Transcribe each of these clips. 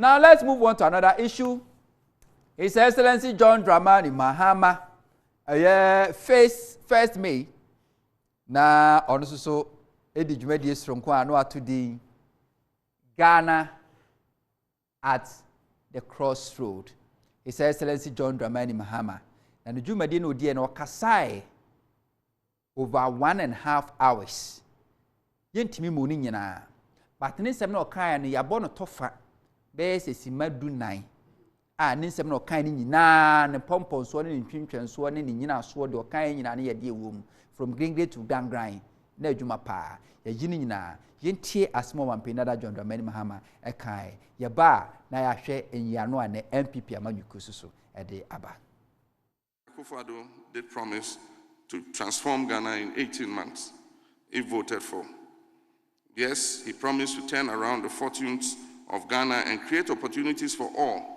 Now let's move on to another issue. His Excellency John Dramani Mahama, first May, na ono so edi dwumadi esronko ano atodi Ghana at the crossroad. His Excellency John Dramani Mahama. Na the dwumadi no die no kasai over 1.5 hours. Yentimi mu ni nyina. But ne sem na okan no yabo no tofa be sesimadu 9. Ne nsɛm na ɔkan ne nyinaa ne pɔmpɔnsoɔ ne ntwintwɛnsoɔ ne nyina soɔ de ɔkan nyinaa ne yɛde ɛwɔ from Gringre to Dangran na adwuma paa yɛyi ne nyinaa yɛntie asɛm a Wampanyinada John Dramani Mahama ɛkan yɛba na yɛahwɛ enyiano a ne MPP Amanyosem so ɛde aba. Akufo-Addo did promise to transform Ghana in 18 months if voted for. Yes, he promised to turn around the fortunes of Ghana and create opportunities for all.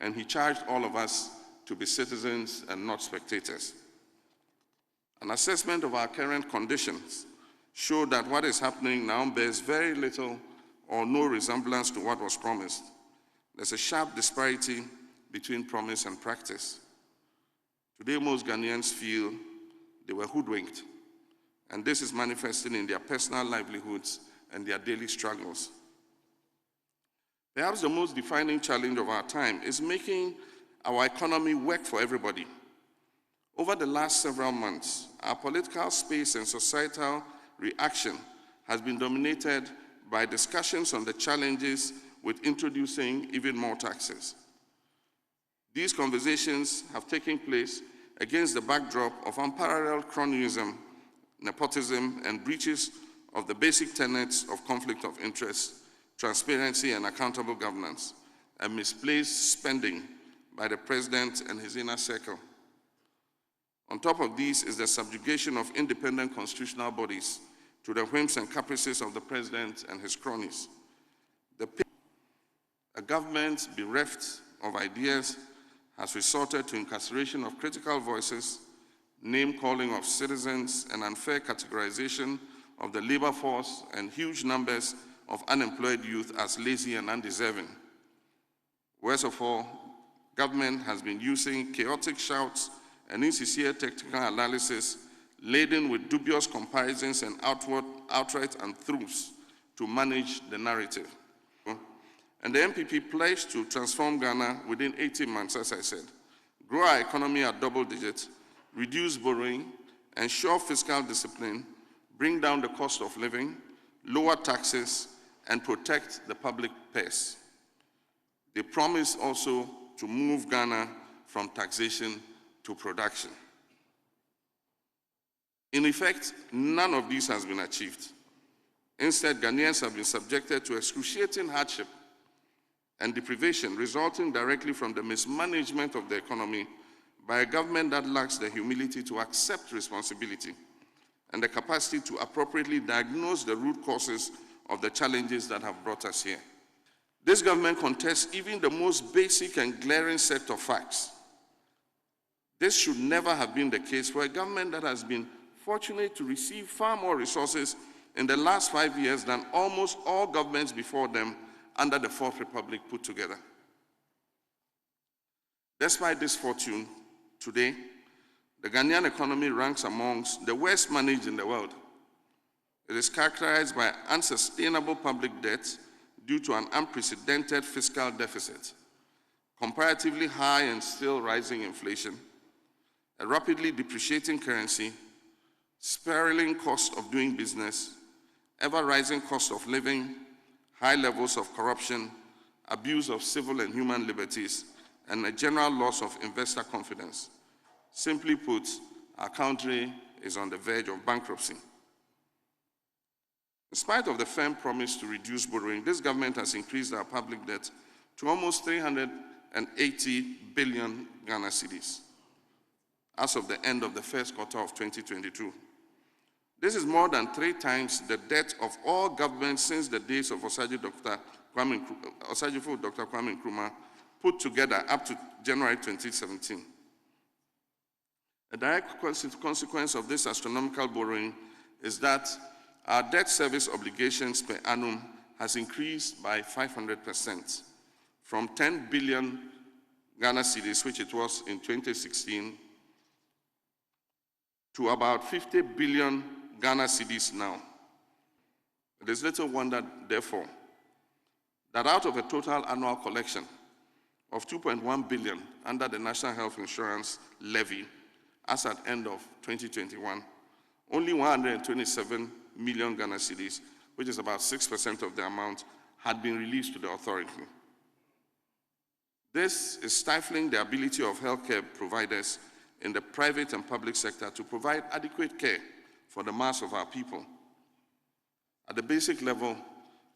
And he charged all of us to be citizens and not spectators. An assessment of our current conditions showed that what is happening now bears very little or no resemblance to what was promised. There's a sharp disparity between promise and practice. Today, most Ghanaians feel they were hoodwinked, and this is manifesting in their personal livelihoods and their daily struggles. Perhaps the most defining challenge of our time is making our economy work for everybody. Over the last several months, our political space and societal reaction has been dominated by discussions on the challenges with introducing even more taxes. These conversations have taken place against the backdrop of unparalleled cronyism, nepotism, and breaches of the basic tenets of conflict of interest, transparency and accountable governance, and misplaced spending by the president and his inner circle. On top of these is the subjugation of independent constitutional bodies to the whims and caprices of the president and his cronies. A government bereft of ideas has resorted to incarceration of critical voices, name-calling of citizens, and unfair categorization of the labor force and huge numbers of unemployed youth as lazy and undeserving. Worst of all, government has been using chaotic shouts and insincere technical analysis laden with dubious comparisons and outright untruths to manage the narrative. And the MPP pledged to transform Ghana within 18 months, as I said, grow our economy at double digits, reduce borrowing, ensure fiscal discipline, bring down the cost of living, lower taxes, and protect the public purse. They promised also to move Ghana from taxation to production. In effect, none of these has been achieved. Instead, Ghanaians have been subjected to excruciating hardship and deprivation resulting directly from the mismanagement of the economy by a government that lacks the humility to accept responsibility and the capacity to appropriately diagnose the root causes of the challenges that have brought us here. This government contests even the most basic and glaring set of facts. This should never have been the case for a government that has been fortunate to receive far more resources in the last 5 years than almost all governments before them under the Fourth Republic put together. Despite this fortune, today, the Ghanaian economy ranks amongst the worst managed in the world. It is characterized by unsustainable public debt due to an unprecedented fiscal deficit, comparatively high and still rising inflation, a rapidly depreciating currency, spiraling cost of doing business, ever-rising cost of living, high levels of corruption, abuse of civil and human liberties, and a general loss of investor confidence. Simply put, our country is on the verge of bankruptcy. In spite of the firm promise to reduce borrowing, this government has increased our public debt to almost 380 billion Ghana cedis as of the end of the first quarter of 2022. This is more than 3 times the debt of all governments since the days of Osajifo Dr. Kwame Nkrumah put together up to January 2017. A direct consequence of this astronomical borrowing is that our debt service obligations per annum has increased by 500%, from 10 billion Ghana cedis, which it was in 2016, to about 50 billion Ghana cedis now. It is little wonder, therefore, that out of a total annual collection of 2.1 billion under the National Health Insurance Levy as at end of 2021, only 127 million Ghana cedis, which is about 6% of the amount, had been released to the authority. This is stifling the ability of healthcare providers in the private and public sector to provide adequate care for the mass of our people. At the basic level,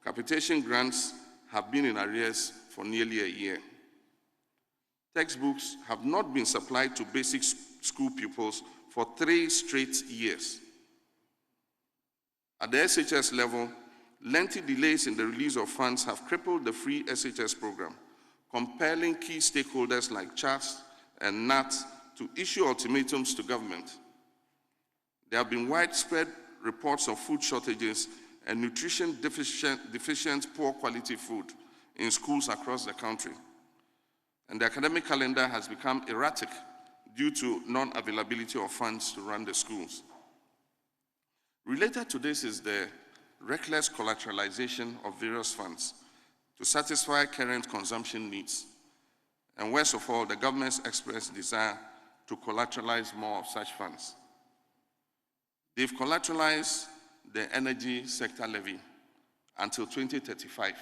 capitation grants have been in arrears for nearly a year. Textbooks have not been supplied to basic school pupils for 3 straight years. At the SHS level, lengthy delays in the release of funds have crippled the free SHS program, compelling key stakeholders like CHAS and NAT to issue ultimatums to government. There have been widespread reports of food shortages and nutrition deficient poor quality food in schools across the country. And the academic calendar has become erratic due to non-availability of funds to run the schools. Related to this is the reckless collateralization of various funds to satisfy current consumption needs, and worst of all, the government's express desire to collateralize more of such funds. They've collateralized the energy sector levy until 2035.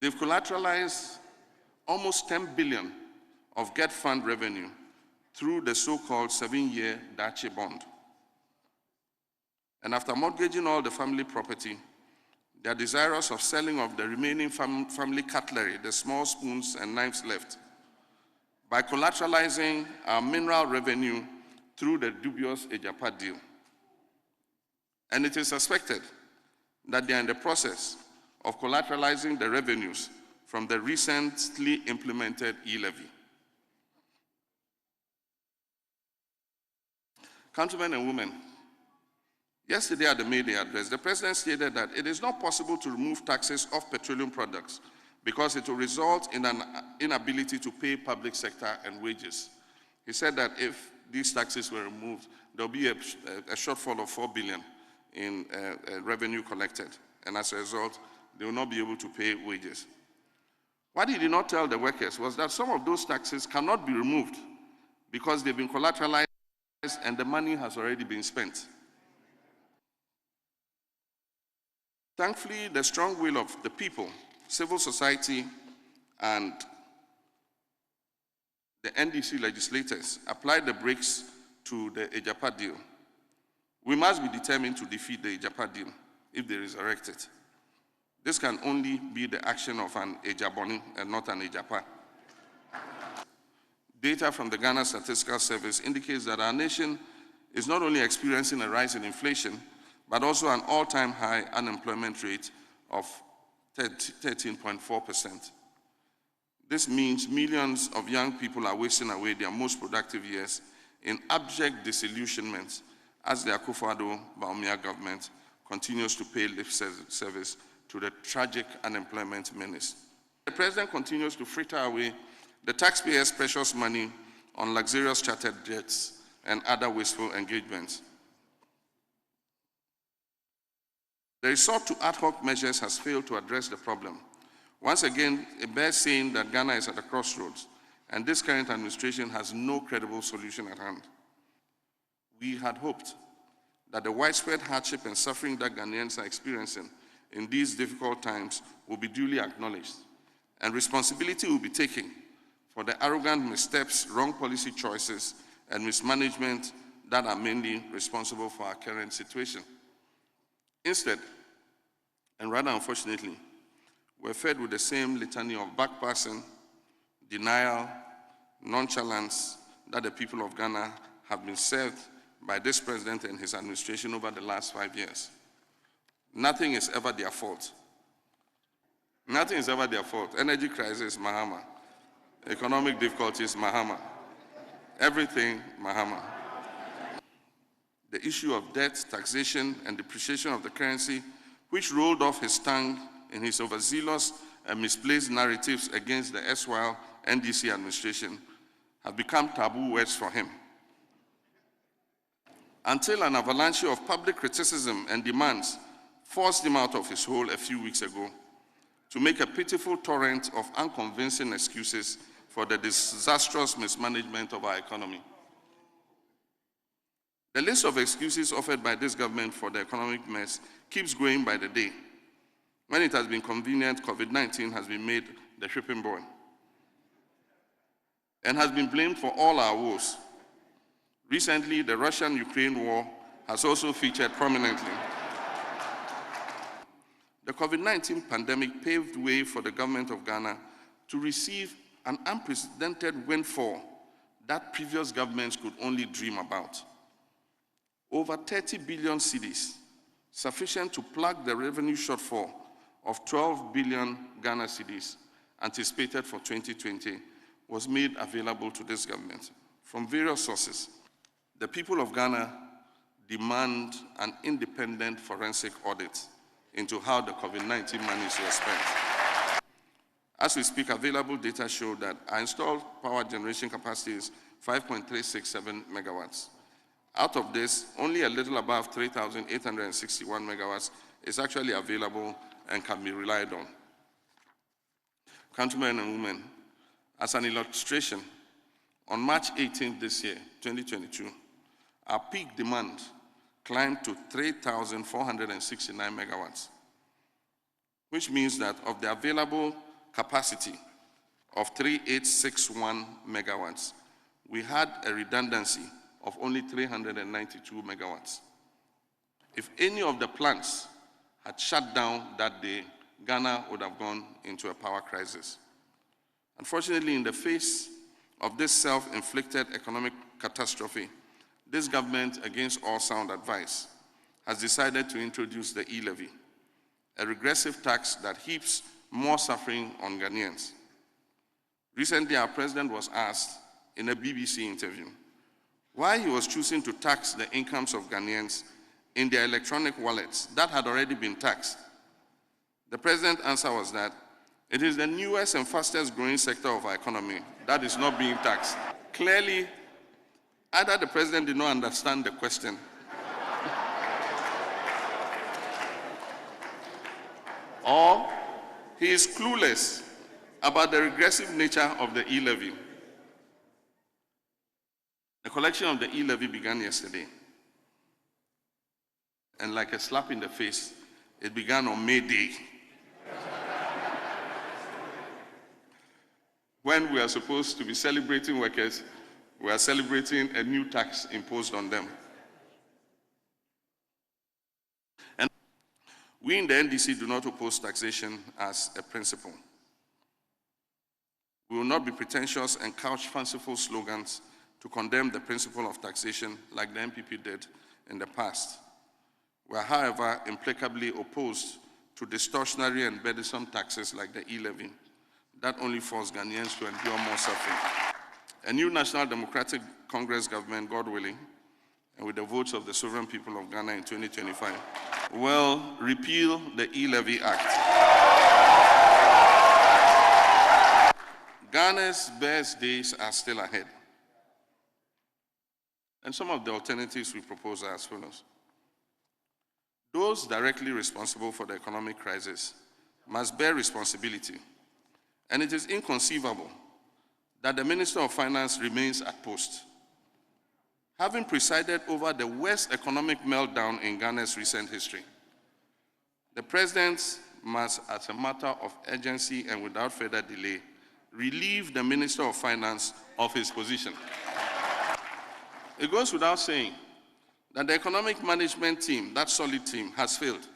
They've collateralized almost 10 billion of GET fund revenue through the so-called 7-year Dache bond. And after mortgaging all the family property, they are desirous of selling off the remaining family cutlery, the small spoons and knives left, by collateralizing our mineral revenue through the dubious Ejapa deal. And it is suspected that they are in the process of collateralizing the revenues from the recently implemented e-levy. Countrymen and women, yesterday at the May Day address, the President stated that it is not possible to remove taxes off petroleum products because it will result in an inability to pay public sector and wages. He said that if these taxes were removed, there will be a shortfall of 4 billion in revenue collected, and as a result, they will not be able to pay wages. What he did not tell the workers was that some of those taxes cannot be removed because they've been collateralized and the money has already been spent. Thankfully, the strong will of the people, civil society, and the NDC legislators applied the brakes to the Ejapa deal. We must be determined to defeat the Ejapa deal if they resurrect it. This can only be the action of an Ejaboni and not an Ejapa. Data from the Ghana Statistical Service indicates that our nation is not only experiencing a rise in inflation, but also an all-time high unemployment rate of 13.4%. This means millions of young people are wasting away their most productive years in abject disillusionment as the Akufo-Addo-Bawumia government continues to pay lip service to the tragic unemployment menace. The President continues to fritter away the taxpayers' precious money on luxurious chartered jets and other wasteful engagements. The resort to ad hoc measures has failed to address the problem. Once again, it bears saying that Ghana is at a crossroads, and this current administration has no credible solution at hand. We had hoped that the widespread hardship and suffering that Ghanaians are experiencing in these difficult times will be duly acknowledged, and responsibility will be taken for the arrogant missteps, wrong policy choices, and mismanagement that are mainly responsible for our current situation. Instead, and rather unfortunately, we're fed with the same litany of backpassing, denial, nonchalance that the people of Ghana have been served by this president and his administration over the last 5 years. Nothing is ever their fault. Nothing is ever their fault. Energy crisis, Mahama. Economic difficulties, Mahama. Everything, Mahama. The issue of debt, taxation, and depreciation of the currency, which rolled off his tongue in his overzealous and misplaced narratives against the erstwhile NDC administration, have become taboo words for him. Until an avalanche of public criticism and demands forced him out of his hole a few weeks ago to make a pitiful torrent of unconvincing excuses for the disastrous mismanagement of our economy. The list of excuses offered by this government for the economic mess keeps growing by the day. When it has been convenient, COVID-19 has been made the whipping boy and has been blamed for all our woes. Recently, the Russian-Ukraine war has also featured prominently. The COVID-19 pandemic paved way for the government of Ghana to receive an unprecedented windfall that previous governments could only dream about. Over 30 billion cedis, sufficient to plug the revenue shortfall of 12 billion Ghana cedis anticipated for 2020, was made available to this government from various sources. The people of Ghana demand an independent forensic audit into how the COVID-19 money was spent. As we speak, available data show that our installed power generation capacity is 5.367 megawatts. Out of this, only a little above 3,861 megawatts is actually available and can be relied on. Countrymen and women, as an illustration, on March 18th this year, 2022, our peak demand climbed to 3,469 megawatts, which means that of the available capacity of 3,861 megawatts, we had a redundancy of only 392 megawatts. If any of the plants had shut down that day, Ghana would have gone into a power crisis. Unfortunately, in the face of this self-inflicted economic catastrophe, this government, against all sound advice, has decided to introduce the e-levy, a regressive tax that heaps more suffering on Ghanaians. Recently, our president was asked in a BBC interview why he was choosing to tax the incomes of Ghanaians in their electronic wallets that had already been taxed. The president's answer was that it is the newest and fastest growing sector of our economy that is not being taxed. Clearly, either the president did not understand the question or he is clueless about the regressive nature of the e-levy. The collection of the e-levy began yesterday. And like a slap in the face, it began on May Day, when we are supposed to be celebrating workers, we are celebrating a new tax imposed on them. And we in the NDC do not oppose taxation as a principle. We will not be pretentious and couch fanciful slogans to condemn the principle of taxation like the MPP did in the past. We are, however, implacably opposed to distortionary and burdensome taxes like the e-levy that only force Ghanaians to endure more suffering. A new National Democratic Congress government, God willing, and with the votes of the sovereign people of Ghana in 2025, will repeal the e-levy act. Ghana's best days are still ahead. And some of the alternatives we propose are as follows. Those directly responsible for the economic crisis must bear responsibility, and it is inconceivable that the Minister of Finance remains at post. Having presided over the worst economic meltdown in Ghana's recent history, the President must, as a matter of urgency and without further delay, relieve the Minister of Finance of his position. It goes without saying that the economic management team, that solid team, has failed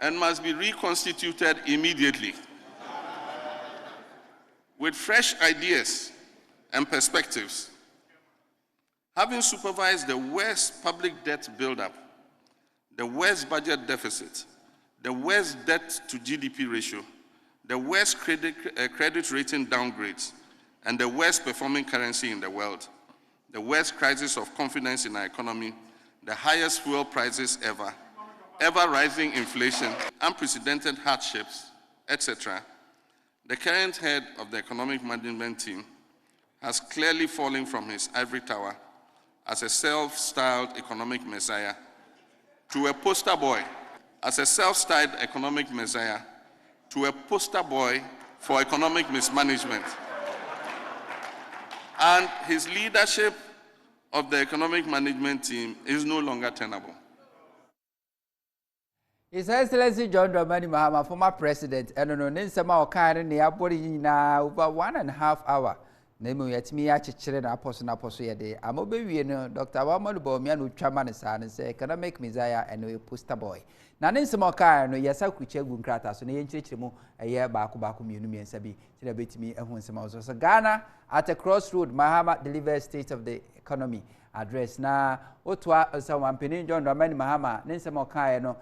and must be reconstituted immediately with fresh ideas and perspectives. Having supervised the worst public debt buildup, the worst budget deficit, the worst debt to GDP ratio, the worst credit rating downgrades, and the worst performing currency in the world, the worst crisis of confidence in our economy, the highest fuel prices ever, ever-rising inflation, unprecedented hardships, etc., the current head of the economic management team has clearly fallen from his ivory tower as a self-styled economic messiah to a poster boy, as a self-styled economic messiah to a poster boy for economic mismanagement. And his leadership of the economic management team is no longer tenable. His Excellency John Dramani Mahama, former president, and no Ninsama Okari near body now over 1.5 hours. Name yet me at children apostle day. I'm obeying Dr. Wamadu Bomian with Chaman and say economic messiah and a poster boy. Now Ninsama Okari no yasa kuche gunkrata so ne yenchechemu a year back community and sabi to the me and when some so Ghana at a crossroad Mahama delivers state of the economy address na otwa someone penin John Dramani Mahama Ninsama Okari no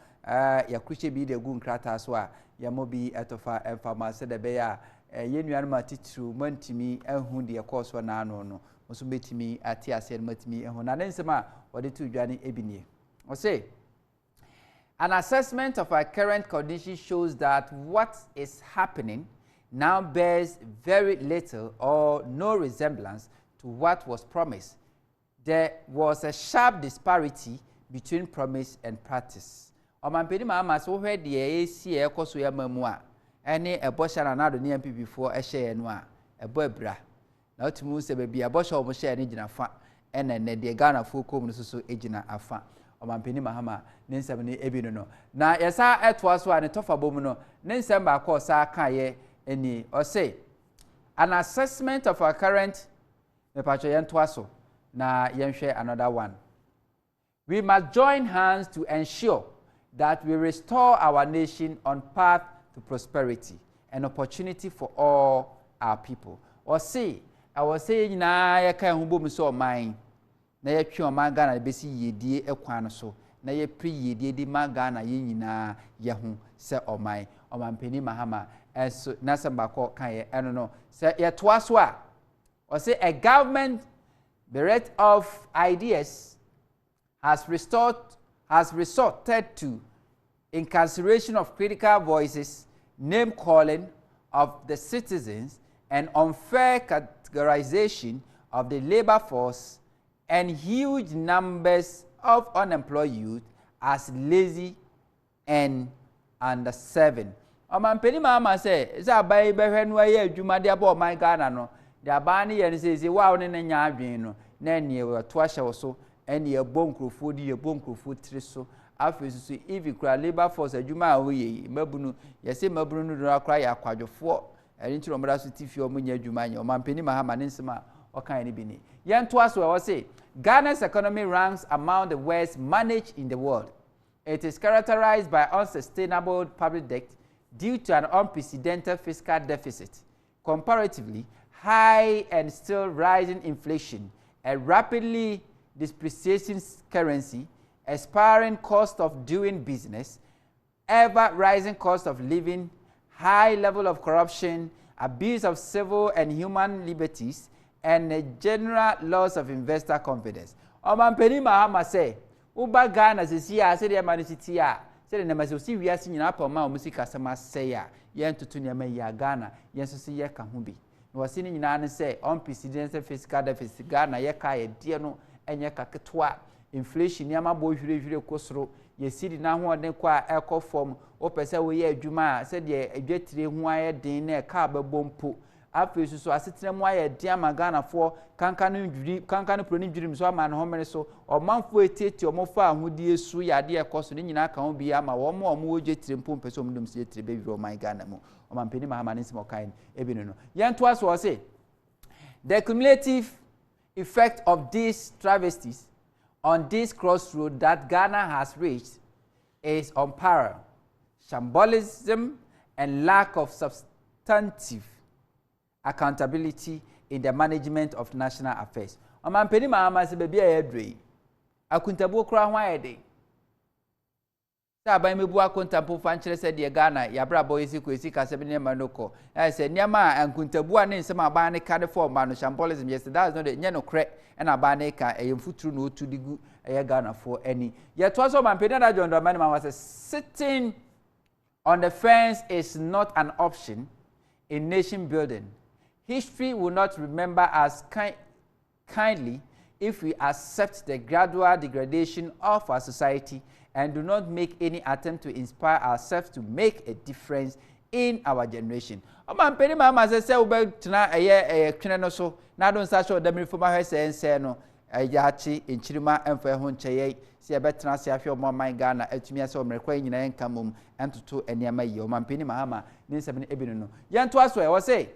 ya kuche bi de gunkrata so a ya mobi etofa emfama se de be ya yenuan matitru mantimi ehun de course wa na no no so betimi ati ase matimi ehun na nsema wode tu dwane ebinie o say an assessment of our current condition shows that what is happening now bears very little or no resemblance to what was promised. There was a sharp disparity between promise and practice. Omampeni Mahama so hwe de esi ekoso ya mamu a ene ebosha na nado ne MPP for ehye no a ebo abra na otumu se bia ebosha omo hye ne gina fa ene ne de Ghana fo kom no so egina afa Omampeni Mahama ne nsem ne ebi no na yesa etoa so a ne tofa bom no ne nsem ba ko sa kan ye eni o say an assessment of our current me pacho yen toa so na yen hwe another one. We must join hands to ensure that we restore our nation on path to prosperity and opportunity for all our people. Or say, I was saying na ya kan humbo so man na ya twa man Ghana be si yedie ekwan so na ya pri yedie di man Ghana ye nyina ye hu se oman Omampeni Mahama enso na samba ko kan ye eno no se ye toa so a or say a government bereft of ideas has resorted to incarceration of critical voices, name calling of the citizens, and unfair categorization of the labor force, and huge numbers of unemployed youth as lazy and underserving. Omampeni Mahama say, "Is a baby when we are Juma de abo my Ghana no. The abani and says, wow, ne nya adwen no. Na ne we toasha so, and ye bonkrofo di ye bonkrofo triso." After if you cry labor force adwuma awye mabunu yese mabunu no do akra ya kwadwofo erinti romra so tifi omunya adwuma nya Omampeni Mahama ne nsema okan ne bini yen to aso we say Ghana's economy ranks among the worst managed in the world. It is characterized by unsustainable public debt due to an unprecedented fiscal deficit, comparatively high and still rising inflation, a rapidly depreciating currency, aspiring cost of doing business, ever-rising cost of living, high level of corruption, abuse of civil and human liberties, and a general loss of investor confidence. Omampeni Mahama say, "Uba Ghana sisia say the manisiti a say the namasosi wiase nyina pa ma omusika sama say a yen tutu nyama ya Ghana yen so se ye ka ho bi." No wasi ni nyina ne say unprecedented fiscal deficit Ghana ye ka ye de no enye ka ketwa. Inflation nyama bo hwire kosoro ye sidi na ho den kwa ekofom o pese we ye adwuma se de adwetire ho aye den na ka babompo afesu so asetena mu aye den amagana fo kankanu pro ni dwirim so ama no homere so omanfo etieti omofa ahudi esu yade ekoso ni nyina ka ho bi ama wo mo odwetire mpo pese omdum se etire be wiro man Ghana mu Omampeni Mahama ne nsimo kan ebi no yen to aso say the cumulative effect of these travesties on this crossroad that Ghana has reached is unparalleled. Shambolism and lack of substantive accountability in the management of national affairs. Omampeni Mahama se baby ayedre. Akuntabu kura ho ayede. aban mebu akontampo fa nkyere se de Ghana ya bra boy esi ka se be ne manoko se niama ankuntabu ane nsem aban ne ka de for ma no shambolism yes that's not the nye no kre na aban ne ka eyemfuturu no otu digu Ghana for any yet was so man pedana John Dramani man was sitting on the fence is not an option in nation building. History will not remember us kindly if we accept the gradual degradation of our society and do not make any attempt to inspire ourselves to make a difference in our generation. Man pedi mama say we tena twene no so na don sa show dem reform ha say no yachi enchirima emfa ho ncheye si ebetena se afia omo man Ghana atumi ase omrekwa nyina enkamum entoto eniama yi man pedi mama ni nsem ebinu no yento aso e wo say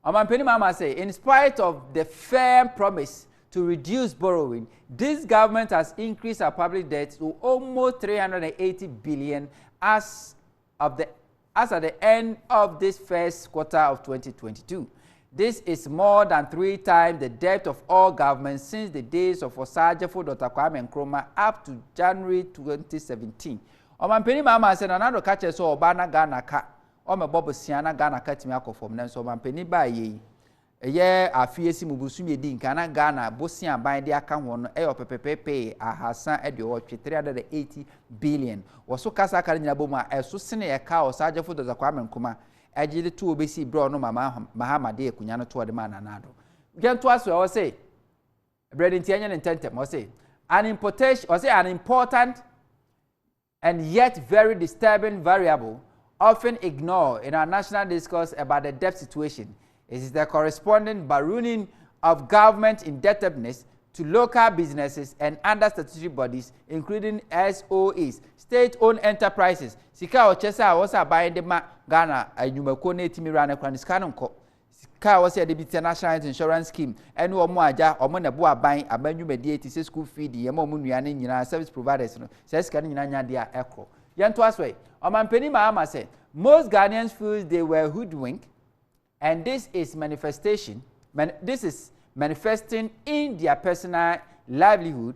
man pedi mama say in spite of the firm promise to reduce borrowing, this government has increased our public debt to almost 380 billion as at the end of this first quarter of 2022. This is more than 3 times the debt of all governments since the days of Osajefo Dr. Kwame Nkrumah up to January 2017. Omampeni mama say na do catch so oba na Ghana ka o me bobo siana Ghana ka timi akofom na so omampeni ba ye eye afiesi mubusu yedi nka na Ghana bosia ban de aka ho no eyo pepepepe ahasa ede o 380 billion woso kasa kare nyina bomu a eso sene ye ka Osajefo Dr. Kwame Nkrumah ajili tu obesi bro no Mahama de ekunya no to de ma nanado gento aso o say bread ntia nya ntentem o say an important and yet very disturbing variable often ignored in our national discourse about the debt situation is the corresponding ballooning of government indebtedness to local businesses and other statutory bodies, including SOEs, state-owned enterprises. Sika ochesa wasa buying the Ghana anyumako na etimi rana kwan sika no nko. Sika wasa de bi national insurance scheme ene omo aja omo na bo aban abanyumadi eti school fee di yema omo nuane nyina service providers no. Se sika no nyina nya de a ekro. Yento aswe. Omampeni Mahama said most Ghanaians feel they were hoodwinked, and this is manifesting in their personal livelihood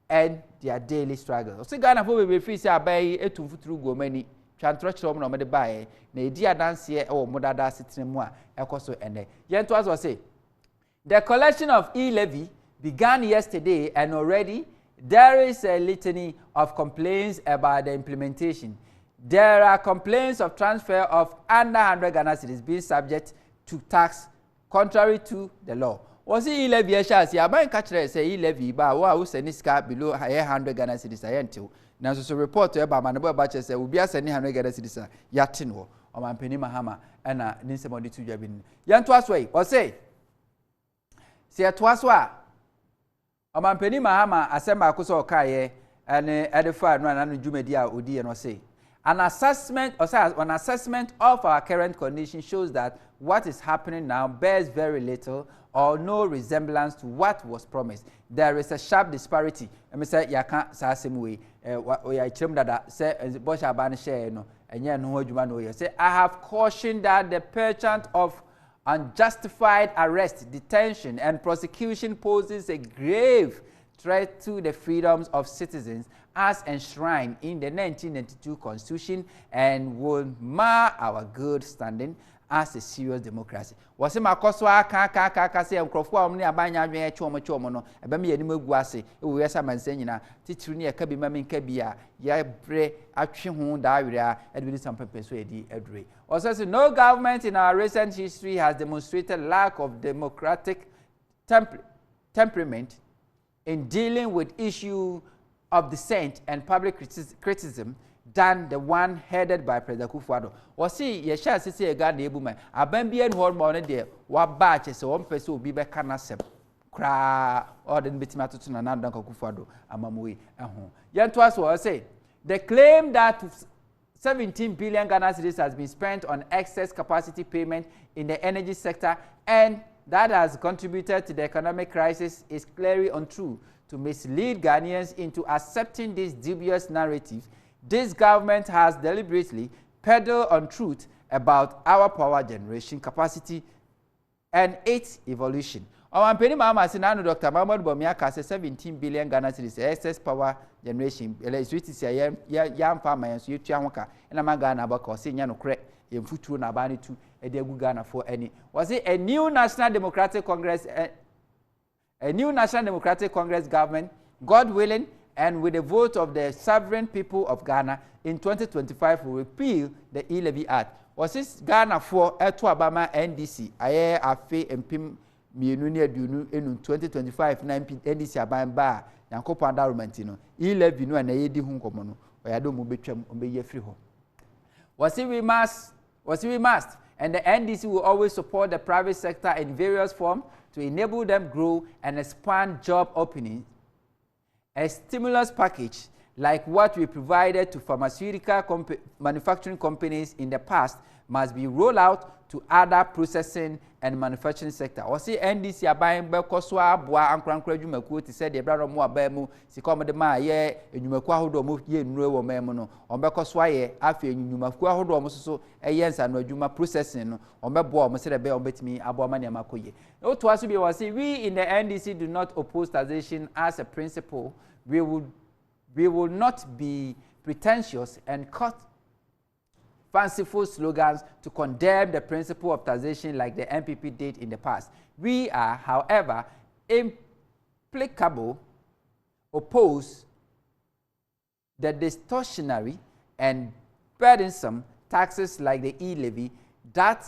and their daily struggles. So Ghana for we free say abai etumfuturu gomani twantro chiro mo no de bae na edi adanse e wo modada sitremu a ekoso ene. Yento as say the collection of e-levy began yesterday and already there is a litany of complaints about the implementation. There are complaints of transfer of under 100 Ghana cedis being subject to tax contrary to the law. Was he e-levy shas ya ban ka kire say e-levy ba wo a wo sani sika below 100 Ghana cedis ayentew na so report e ba manebo ba che say obi asani 100 Ghana cedis yate no o mampeni Mahama na ninsem odi tudwa bi ni yanto aso yi o say se to aso a o mampeni Mahama asema akoso o kaye ene edefa no na no dwumadi a odi ye no say an assessment of our current condition shows that what is happening now bears very little or no resemblance to what was promised. There is a sharp disparity. Let me say, yaka sa asemu we ya chirem dada say bosha ban share no enye no adwuma no ye say I have cautioned that the perchance of unjustified arrest, detention and prosecution poses a grave threat to the freedoms of citizens as enshrined in the 1992 Constitution and will mar our good standing as a serious democracy. Was him akoso aka say nkrofo a omni abanya adwen e chomo no ebe me yanim agu ase e wo yesa manse nyina titiri ne aka bi ma me nka bi a ya bre atwe ho da awere a e be some pepper so edi adure. Also say no government in our recent history has demonstrated lack of democratic temperament in dealing with issue of dissent and public criticism than the one headed by President Kufuor. Was see ye shall see a God ebuman abambia and horn morning there what batches so one person will be back canasem cra or then bitimato to another Kufuor amamui and Yantuas was say the claim that 17 billion Ghana cedis has been spent on excess capacity payment in the energy sector and that has contributed to the economic crisis is clearly untrue. To mislead Ghanaians into accepting this dubious narrative, this government has deliberately peddled untruth about our power generation capacity and its evolution. Omampeni Mahama sinano Dr. Mahmoud Bomiaka say 17 billion Ghana cedis excess power generation electricity ya farmer so yetua hoka na ma Ghana baka say nya no kre emfuturo na ba ne tu e de agu Ghana for any was it a new National Democratic Congress government, God willing, and with the vote of the sovereign people of Ghana in 2025 will repeal the e-levy act. Was this Ghana for Eto Abama NDC aye afe empim mienu ne aduonu enu 2025 na NDC aban ba Yankopon environment no e-levy no na yedi hu nkomo no oyado mu betwam obeyi free ho. Was it we must, and the NDC will always support the private sector in various forms to enable them grow and expand job openings. A stimulus package like what we provided to pharmaceutical manufacturing companies in the past must be rolled out to other processing and manufacturing sector. Or see NDC abayin beko so aboa ankrankra dwumakuo ti said the brother mo abamu sikom de ma ye enwumakuo ahodo mo ye nnure wo memu no onbeko so aye afi enwumakuo ahodo mo so eye nsa no adwuma processing no onbebo mo se de be onbetimi aboa ma ne makoye. No to aso bi was say we in the NDC do not oppose taxation as a principle. We will not be pretentious and cut fanciful slogans to condemn the principle of taxation like the MPP did in the past. We are, however, implacable oppose the distortionary and burdensome taxes like the e-levy that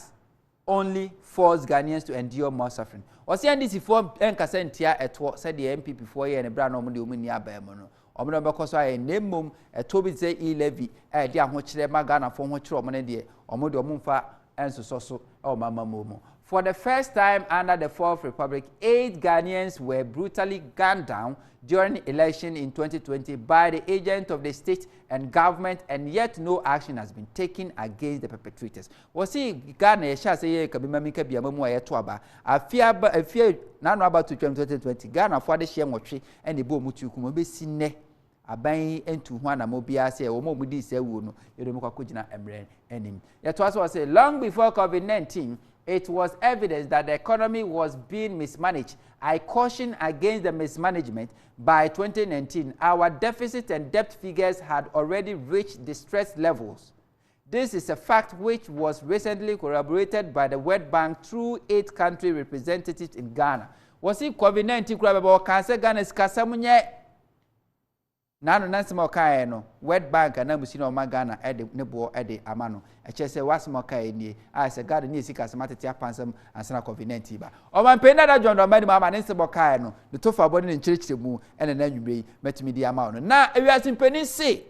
only force Ghanaians to endure more suffering. Osi NDC for enkasa ntia eto said the MPP for ye ne bra no mo de omuni abaemo no omo be koso aye nemom eto bi say e-levy e de ahokire magana fo hokire omo ne de omo de omo mfa ensoso o mama momo. For the first time under the Fourth Republic, 8 Ghanaians were brutally gunned down during the election in 2020 by the agent of the state and government, and yet no action has been taken against the perpetrators. Wasi Ghana yesha say kabimamika biamamu ayeto aba afia na no about 2020 Ghana for the share motwe and the bo mutu kuma be sine aban entu ho na mo bia say wo mo mudi say wo no yero mko akogina emre enim. Yet also say long before COVID-19 it was evidence that the economy was being mismanaged. I caution against the mismanagement. By 2019, our deficit and debt figures had already reached distress levels. This is a fact which was recently corroborated by the World Bank through 8 country representatives in Ghana. Was it COVID-19 crab cancer Ghana's kasamunye? Nano nansimo kae no World Bank na musino ma Ghana ede nebo ede amano eche se wasimo kae ni a se Ghana ni sika samatete apansam ansana COVID-19 ba o man penda da John Domani ma nansimo kae no de tofa body ne nchirechire mu ene na nwumre metimi di ama no na ewiasin pani se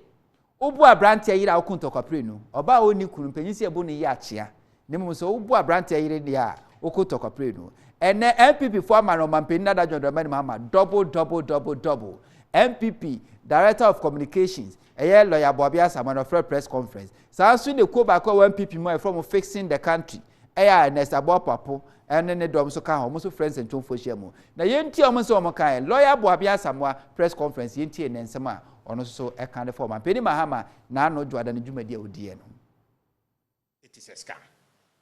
obu abrante yira okuntokwapre nu oba oni kunu panyi se ebo ne yi achia ne mu so obu abrante yire dia okuntokwapre nu ene MPP for man o man penda da John Domani ma double MPP Director of Communications, a lawyer Bobia Samano press conference. So soon the go back MPP more from fixing the country. Nesta Papo, and then the Domsoka, almost friends and Tom Foshemo. Now Yenti almost Omokai, lawyer Bobia Samoa press conference, Yenti and Sama, on also a kind of form. Penny Mahama, now no Jordan Jumedia Udiano. It is a scam.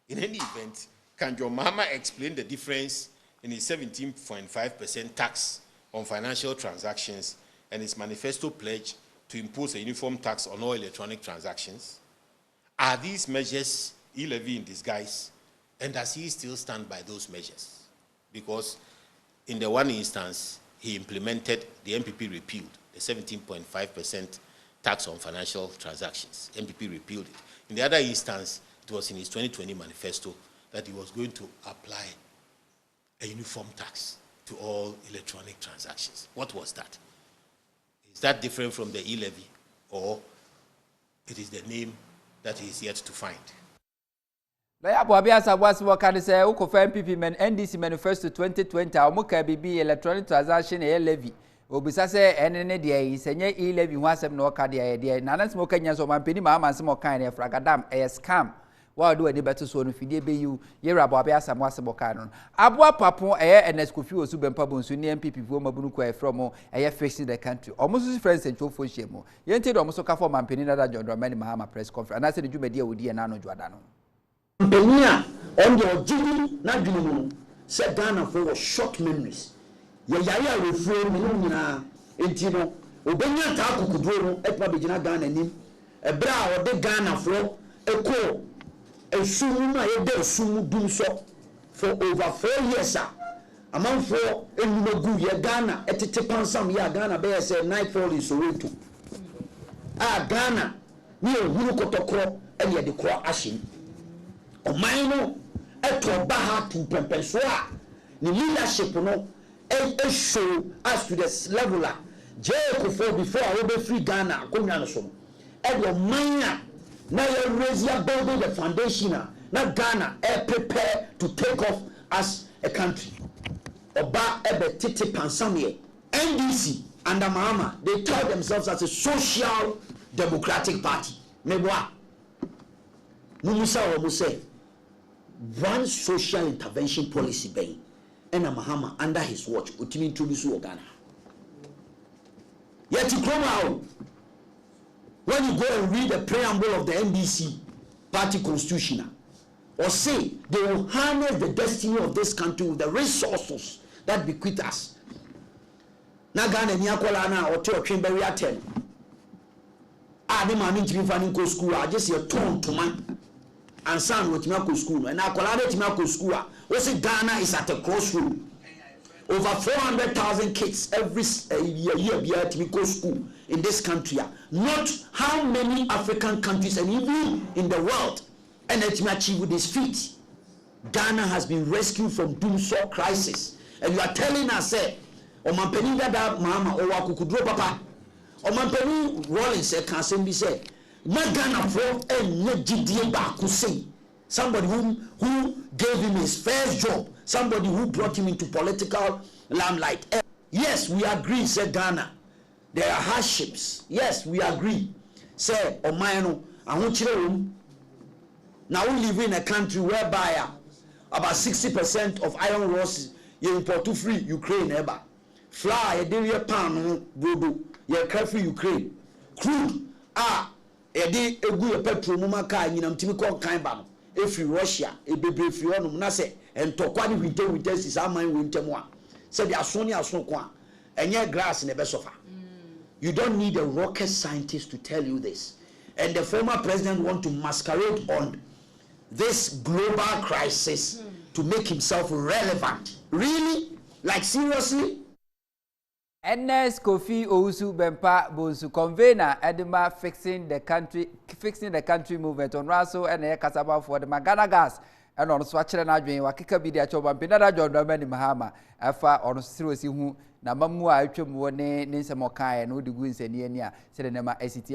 In any event, can your Mahama explain the difference in his 17.5% tax on financial transactions and its manifesto pledge to impose a uniform tax on all electronic transactions? Are these measures e-levy in disguise, and does he still stand by those measures? Because in the one instance, he implemented, the MPP repealed the 17.5% tax on financial transactions. MPP repealed it. In the other instance, it was in his 2020 manifesto that he was going to apply a uniform tax to all electronic transactions. What was that? Is that different from the e-levy, or it is the name that he is yet to find? Lawyer Bobia Sabwas Wakani say Uko MPP men NDC manifesto 2020 Omuka BB electronic transaction e-levy. Obisa say enene dia isenye e-levy ho asem na oka dia na nan smoke nya so man peni ma man smoke kan e fragadam e scam. Wa do ade beto so no fidie be yu yera Bobia Sabwas Boka no. Aboa papo NS Kofi Osu bempa bonsu ni MPP vo mabunu kwa from fixing the country. Omusu friends and chofo shemo. Yente do omuso ka for man peni na da John Dramani Mahama press conference. And I said the jumedi odi e na no juada no. Penia on your jini na junu Say Ghana for short memories. Yaya refrain no entino obenya ta akukuduro no epa begina Ghana nim ebra o de Ghana for eko esumu na ye de esumu dum so for over 4 years amanfo enumagu ye Ghana etete pansam ya Ghana be say nightfall is Soweto Ghana ni ohuru kotokro e ye de kro ahyin oman no eto ba ha tu pempenso ni leadership no a show as to this level before I will be free Ghana konya no so and your mind now you raise your building the foundation now Ghana prepare to take off as a country oba ebe tete pansam NDC under Mahama they tell themselves as a social democratic party meboa mumusa wo say one social intervention policy bay and Mahama under his watch ultimately introduce Ghana. Yet to come out when you go and read the preamble of the NDC party constitution or say they will harness the destiny of this country with the resources that bequeath us. Na Ghana ni akola na oto otwen bari atem. Ade ma mi ntimi fa ni ko school a just your ton to man. And son with Mako school and I collaborate Mako school. Also Ghana is at a crossroad. Over 400,000 kids every year be at Mako school in this country. Not how many African countries and even in the world and it may achieve this feat. Ghana has been rescued from doomsday crisis. And you are telling us say Omampeni dada mama owa kukudro papa. Omampeni Rollins can say Ghana for somebody who gave him his first job, somebody who brought him into political limelight. Yes, we agree, said Ghana. There are hardships. Yes, we agree. Say, Omayano, I want you now we live in a country whereby about 60% of iron ores you import to free Ukraine. Flour, you palm, you free Ukraine. Crude, edi egu ye petrol mu maka nyinam timi kon kan ba no efri Russia ebebre fri onum na se entokwa ni winter sis aman winter mu a se di aso ni aso ko a enye grass ne be sofa. You don't need a rocket scientist to tell you this. And the former president want to masquerade on this global crisis to make himself relevant. Really? Like seriously? NS Kofi Owusu Bempa Bonsu convener Edema fixing the country movement on Raso and the Kasaba for the Magana gas and on Swatcher and Adrian Wakika Bidia Choban Pinada John Domini Mahama Afa on Sirisi who Namamua Chumone Ninsa Mokai and Udi Guins and Yenia said Nema ACT.